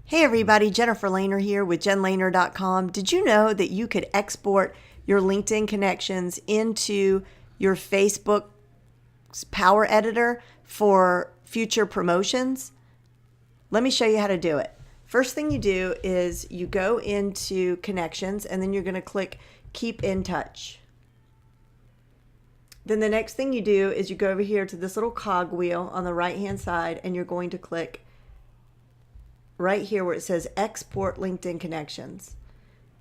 Hey everybody, Jennifer Lehner here with jenlehner.com. Did you know that you could export your LinkedIn connections into your Facebook's Power Editor for future promotions? Let me show you how to do it. First thing you do is you go into connections and then you're going to click Keep in Touch. Then the next thing you do is you go over here to this little cog wheel on the right hand side and you're going to click right here where it says Export LinkedIn Connections.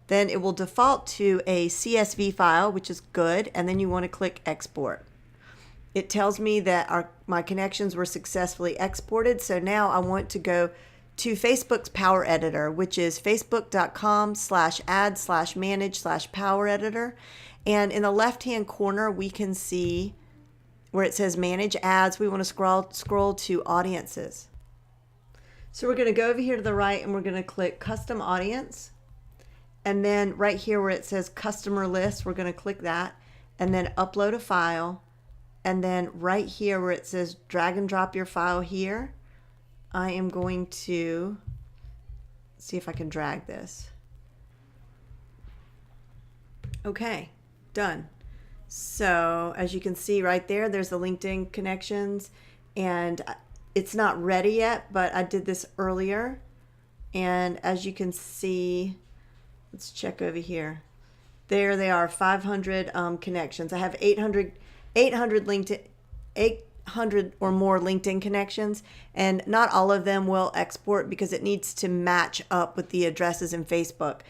Then it will default to a CSV file, which is good, and then you want to click Export. It tells me that my connections were successfully exported, so now I want to go to Facebook's Power Editor, which is facebook.com/add/manage/power editor. And in the left-hand corner, we can see where it says Manage Ads. We want to scroll to Audiences. So we're going to go over here to the right and we're going to click Custom Audience. And then right here where it says Customer List, we're going to click that and then upload a file. And then right here where it says drag and drop your file here, I am going to see if I can drag this. Okay, done. So as you can see right there, there's the LinkedIn connections, and it's not ready yet, but I did this earlier. And as you can see, let's check over here. There they are, 500 connections. I have 800 or more LinkedIn connections, and not all of them will export because it needs to match up with the addresses in Facebook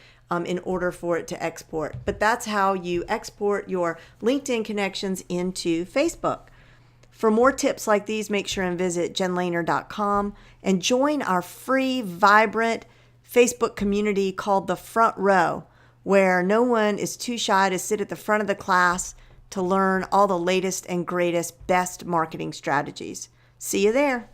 in order for it to export. But that's how you export your LinkedIn connections into Facebook. For more tips like these, make sure and visit jenlehner.com and join our free, vibrant Facebook community called The Front Row, where no one is too shy to sit at the front of the class to learn all the latest and greatest best marketing strategies. See you there.